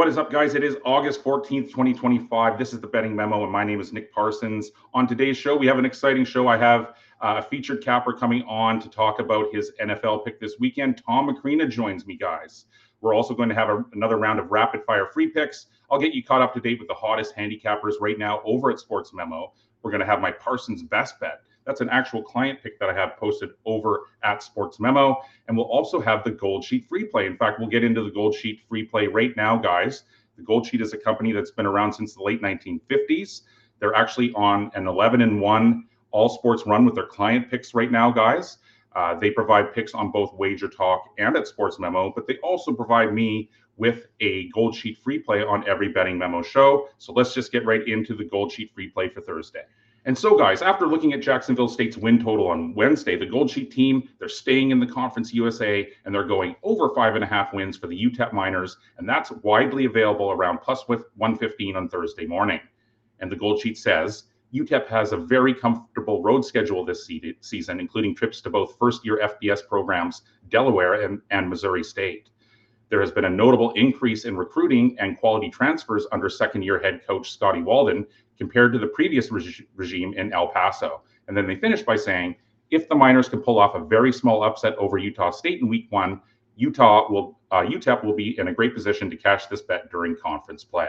What is up, guys? It is August 14th, 2025. This is the Betting Memo, and my name is Nick Parsons. On today's show, we have an exciting show. I have a featured capper coming on to talk about his NFL pick this weekend. Tom Macrina joins me, guys. We're also going to have another round of rapid-fire free picks. I'll get you caught up to date with the hottest handicappers right now over at Sports Memo. We're going to have my Parsons best bet. That's an actual client pick that I have posted over at Sports Memo. And we'll also have the Gold Sheet free play. In fact, we'll get into the Gold Sheet free play right now, guys. The Gold Sheet is a company that's been around since the late 1950s. They're actually on an 11-1 all sports run with their client picks right now, guys. They provide picks on both Wager Talk and at Sports Memo, but they also provide me with a Gold Sheet free play on every Betting Memo show. So let's just get right into the Gold Sheet free play for Thursday. And so, guys, after looking at Jacksonville State's win total on Wednesday, the Gold Sheet team, they're staying in the Conference USA, and they're going over 5.5 wins for the UTEP Miners, and that's widely available around plus with 115 on Thursday morning. And the Gold Sheet says UTEP has a very comfortable road schedule this season, including trips to both first-year FBS programs, Delaware and Missouri State. There has been a notable increase in recruiting and quality transfers under second-year head coach Scotty Walden compared to the previous regime in El Paso. And then they finished by saying, if the Miners can pull off a very small upset over Utah State in week 1, UTEP will be in a great position to cash this bet during conference play.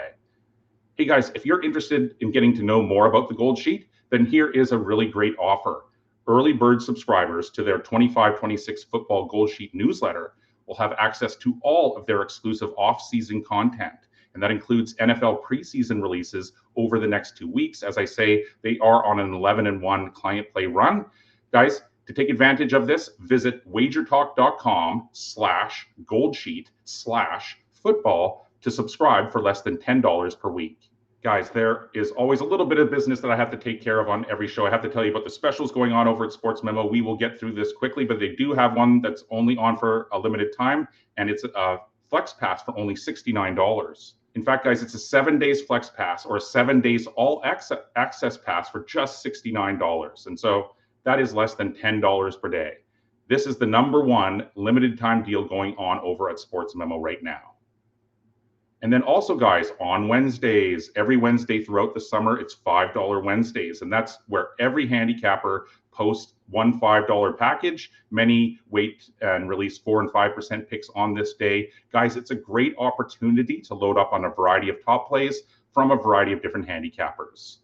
Hey guys, if you're interested in getting to know more about the Gold Sheet, then here is a really great offer. Early bird subscribers to their 25-26 football Gold Sheet newsletter will have access to all of their exclusive off-season content. And that includes NFL preseason releases over the next 2 weeks. As I say, they are on an 11-1 client play run. Guys, to take advantage of this, visit wagertalk.com/goldsheet/football to subscribe for less than $10 per week. Guys, there is always a little bit of business that I have to take care of on every show. I have to tell you about the specials going on over at Sports Memo. We will get through this quickly, but they do have one that's only on for a limited time, and it's a Flex Pass for only $69. In fact, guys, it's a 7 days Flex Pass or a 7 days all access pass for just $69. And so that is less than $10 per day. This is the #1 limited time deal going on over at Sports Memo right now. And then also, guys, on Wednesdays, every Wednesday throughout the summer, it's $5 Wednesdays. And that's where every handicapper posts one $5 package. Many wait and release 4% and 5% picks on this day. Guys, it's a great opportunity to load up on a variety of top plays from a variety of different handicappers.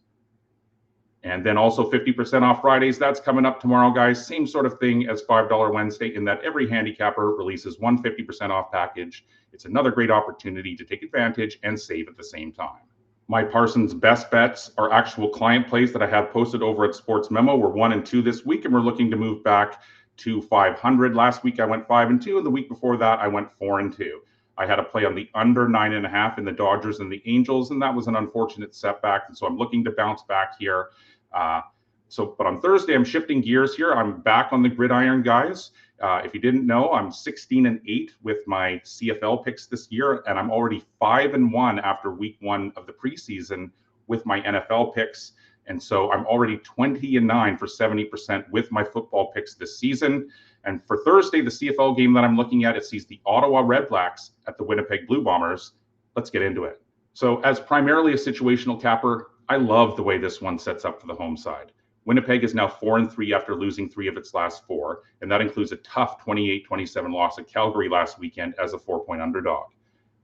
And then also 50% off Fridays. That's coming up tomorrow, guys. Same sort of thing as $5 Wednesday in that every handicapper releases one 50% off package. It's another great opportunity to take advantage and save at the same time. My Parsons best bets are actual client plays that I have posted over at Sports Memo. We're 1 and 2 this week, and we're looking to move back to 500. Last week I went 5 and 2, and the week before that I went 4 and 2. I had a play on the under 9.5 in the Dodgers and the Angels, and that was an unfortunate setback. And so I'm looking to bounce back here. But on Thursday, I'm shifting gears here. I'm back on the gridiron, guys. If you didn't know, I'm 16 and 8 with my CFL picks this year, and I'm already 5 and 1 after week 1 of the preseason with my NFL picks. And so I'm already 20 and 9 for 70% with my football picks this season. And for Thursday, the CFL game that I'm looking at, it sees the Ottawa Redblacks at the Winnipeg Blue Bombers. Let's get into it. So as primarily a situational capper, I love the way this one sets up for the home side. Winnipeg is now 4 and 3 after losing 3 of its last 4, and that includes a tough 28-27 loss at Calgary last weekend as a 4-point underdog.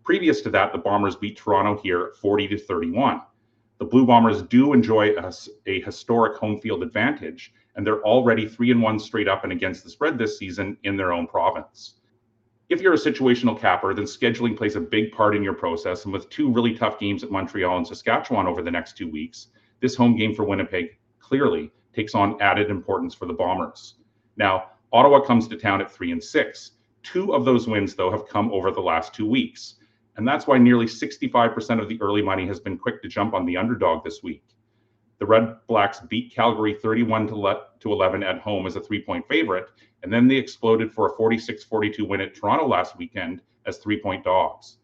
Previous to that, the Bombers beat Toronto here 40-31. The Blue Bombers do enjoy a historic home field advantage, and they're already 3 and 1 straight up and against the spread this season in their own province. If you're a situational capper, then scheduling plays a big part in your process, and with 2 really tough games at Montreal and Saskatchewan over the next 2 weeks, this home game for Winnipeg clearly takes on added importance for the Bombers. Now, Ottawa comes to town at 3 and 6. 2 of those wins, though, have come over the last 2 weeks. And that's why nearly 65% of the early money has been quick to jump on the underdog this week. The Redblacks beat Calgary 31-11 at home as a 3-point favorite, and then they exploded for a 46-42 win at Toronto last weekend as 3-point dogs.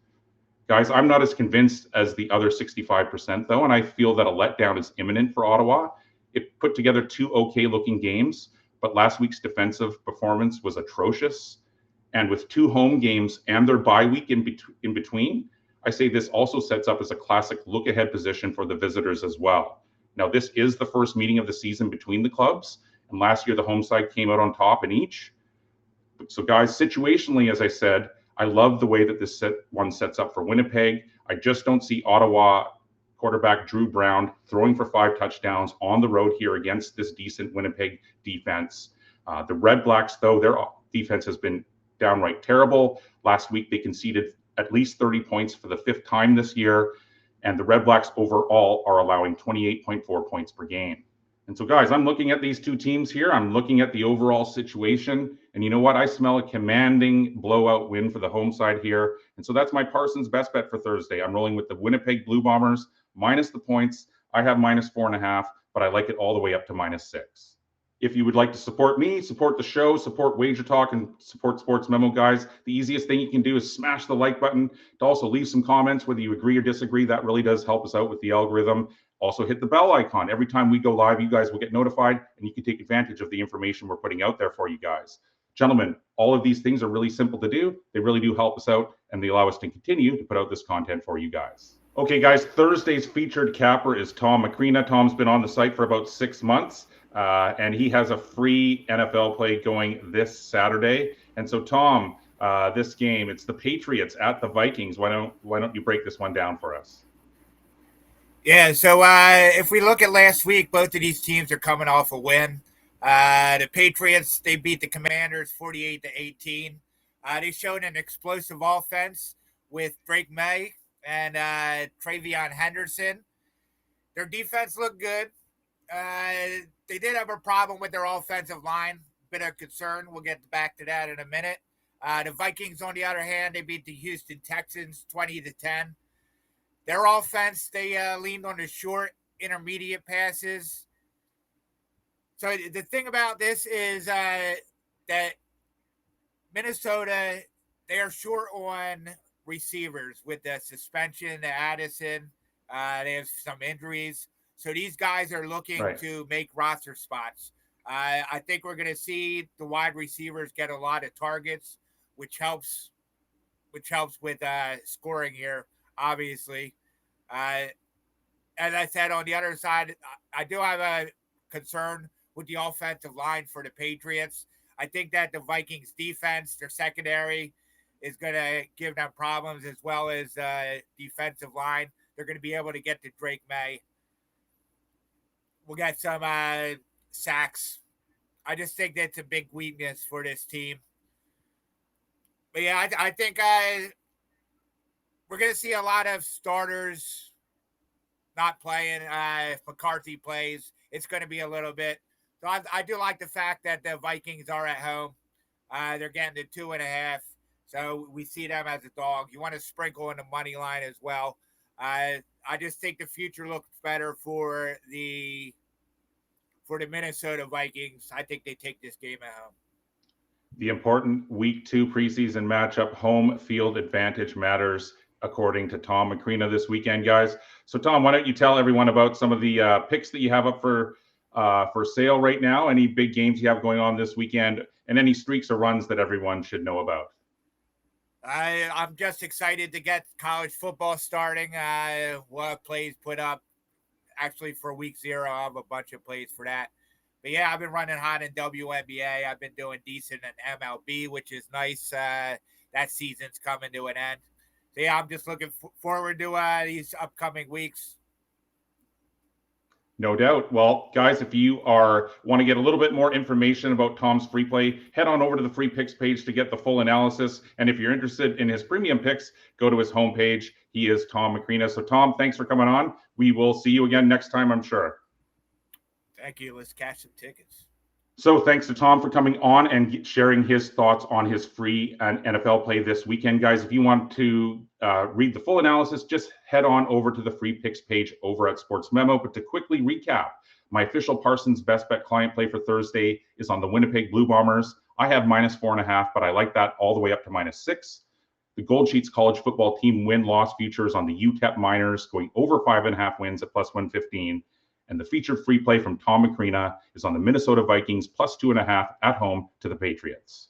Guys, I'm not as convinced as the other 65%, though, and I feel that a letdown is imminent for Ottawa. It put together 2 okay-looking games, but last week's defensive performance was atrocious. And with 2 home games and their bye week in between, I say this also sets up as a classic look-ahead position for the visitors as well. Now, this is the first meeting of the season between the clubs, and last year the home side came out on top in each. So, guys, situationally, as I said, I love the way that this sets up for Winnipeg. I just don't see Ottawa quarterback Drew Brown throwing for 5 touchdowns on the road here against this decent Winnipeg defense. The Redblacks, though, their defense has been downright terrible. Last week, they conceded at least 30 points for the 5th time this year. And the Redblacks overall are allowing 28.4 points per game. And so, guys, I'm looking at these two teams here. I'm looking at the overall situation. And you know what? I smell a commanding blowout win for the home side here. And so that's my Parsons best bet for Thursday. I'm rolling with the Winnipeg Blue Bombers minus the points. I have minus 4.5, but I like it all the way up to minus 6. If you would like to support me, support the show, support Wager Talk, and support Sports Memo, guys, the easiest thing you can do is smash the like button. To also leave some comments, whether you agree or disagree. That really does help us out with the algorithm. Also hit the bell icon. Every time we go live, you guys will get notified, and you can take advantage of the information we're putting out there for you guys. Gentlemen, all of these things are really simple to do. They really do help us out, and they allow us to continue to put out this content for you guys. Okay, guys, Thursday's featured capper is Tom Macrina. Tom's been on the site for about 6 months. And he has a free NFL play going this Saturday. And so, Tom, this game, it's the Patriots at the Vikings. Why don't you break this one down for us? Yeah, so if we look at last week, both of these teams are coming off a win. The Patriots, they beat the Commanders 48-18. They showed an explosive offense with Drake May and Travion Henderson. Their defense looked good. They did have a problem with their offensive line, bit of concern. We'll get back to that in a minute. The Vikings, on the other hand, they beat the Houston Texans 20-10. Their offense, they leaned on the short, intermediate passes. So the thing about this is that Minnesota, they are short on receivers with the suspension, the Addison. They have some injuries. So these guys are looking to make roster spots. I think we're going to see the wide receivers get a lot of targets, which helps with scoring here, obviously. As I said, on the other side, I do have a concern with the offensive line for the Patriots. I think that the Vikings defense, their secondary, is going to give them problems, as well as defensive line. They're going to be able to get to Drake May. We'll get some sacks. I just think that's a big weakness for this team. But yeah, I think we're going to see a lot of starters not playing. If McCarthy plays, it's going to be a little bit. So I do like the fact that the Vikings are at home. They're getting to 2.5. So we see them as a dog. You want to sprinkle in the money line as well. I just think the future looks better for the Minnesota Vikings. I think they take this game at home. The important Week 2 preseason matchup, home field advantage matters, according to Tom Macrina this weekend, guys. So, Tom, why don't you tell everyone about some of the picks that you have up for sale right now, any big games you have going on this weekend, and any streaks or runs that everyone should know about? I'm just excited to get college football starting. We'll have plays put up. Actually, for week 0, I have a bunch of plays for that. But yeah, I've been running hot in WNBA. I've been doing decent in MLB, which is nice. That season's coming to an end. So yeah, I'm just looking forward to these upcoming weeks. No doubt. Well, guys, if you want to get a little bit more information about Tom's free play, head on over to the free picks page to get the full analysis. And if you're interested in his premium picks, go to his homepage. He is Tom Macrina. So, Tom, thanks for coming on. We will see you again next time, I'm sure. Thank you. Let's cash some tickets. So thanks to Tom for coming on and sharing his thoughts on his free NFL play this weekend. Guys, if you want to read the full analysis, just head on over to the free picks page over at Sports Memo. But to quickly recap, my official Parsons best bet client play for Thursday is on the Winnipeg Blue Bombers. I have minus 4.5, but I like that all the way up to minus 6. The Gold Sheets college football team win-loss futures on the UTEP Miners going over 5.5 wins at plus 115. And the featured free play from Tom Macrina is on the Minnesota Vikings plus 2.5 at home to the Patriots.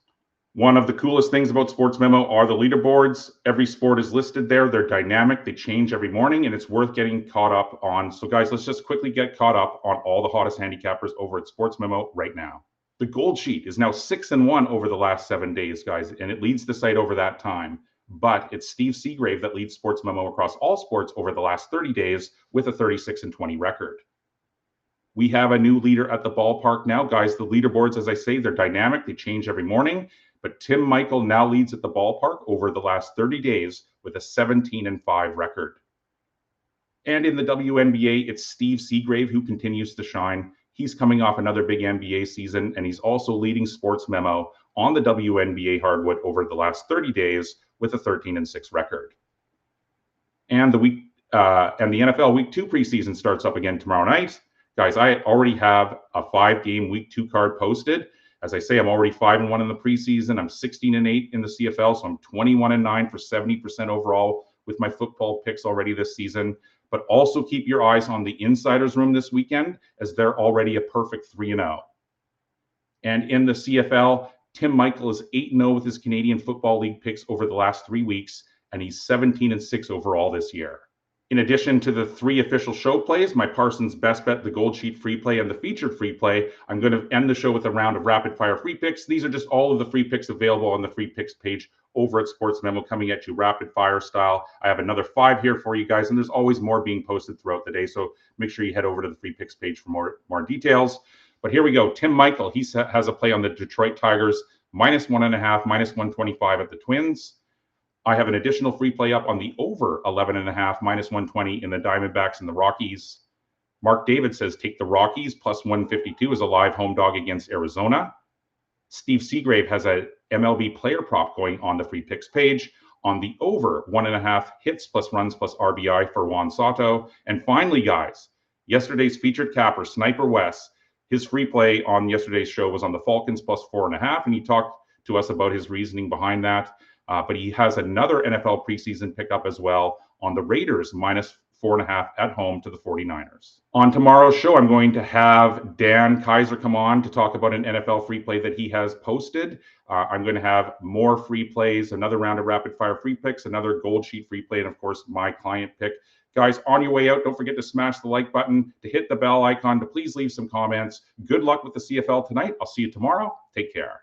One of the coolest things about Sports Memo are the leaderboards. Every sport is listed there. They're dynamic. They change every morning, and it's worth getting caught up on. So guys, let's just quickly get caught up on all the hottest handicappers over at Sports Memo right now. The gold sheet is now 6-1 over the last 7 days, guys, and it leads the site over that time. But it's Steve Seagrave that leads Sports Memo across all sports over the last 30 days with a 36-20 record. We have a new leader at the ballpark now, guys. The leaderboards, as I say, they're dynamic. They change every morning. But Tim Michael now leads at the ballpark over the last 30 days with a 17-5 record. And in the WNBA, it's Steve Seagrave who continues to shine. He's coming off another big NBA season, and he's also leading Sports Memo on the WNBA hardwood over the last 30 days with a 13-6 record. And the NFL Week 2 preseason starts up again tomorrow night. Guys, I already have a 5-game Week 2 card posted. As I say, I'm already 5-1 in the preseason. I'm 16-8 in the CFL, so I'm 21-9 for 70% overall with my football picks already this season. But also keep your eyes on the Insiders Room this weekend, as they're already a perfect 3-0. And in the CFL, Tim Michael is 8-0 with his Canadian Football League picks over the last 3 weeks, and he's 17-6 overall this year. In addition to the 3 official show plays, my Parsons Best Bet, the Gold Sheet free play, and the featured free play, I'm going to end the show with a round of rapid fire free picks. These are just all of the free picks available on the free picks page over at Sports Memo, coming at you rapid fire style. I have another 5 here for you guys, and there's always more being posted throughout the day. So make sure you head over to the free picks page for more details. But here we go. Tim Michael, he has a play on the Detroit Tigers, -1.5, -125 at the Twins. I have an additional free play up on the over 11.5, -120 in the Diamondbacks and the Rockies. Mark David says take the Rockies +152 as a live home dog against Arizona. Steve Seagrave has a MLB player prop going on the free picks page on the over 1.5 hits plus runs plus RBI for Juan Soto. And finally, guys, yesterday's featured capper, Sniper Wes, his free play on yesterday's show was on the Falcons +4.5, and he talked to us about his reasoning behind that. But he has another NFL preseason pickup as well on the Raiders -4.5 at home to the 49ers. On tomorrow's show, I'm going to have Dan Kaiser come on to talk about an NFL free play that he has posted. I'm going to have more free plays, another round of rapid fire free picks, another gold sheet free play, and of course, my client pick. Guys, on your way out, don't forget to smash the like button, to hit the bell icon, to please leave some comments. Good luck with the CFL tonight. I'll see you tomorrow. Take care.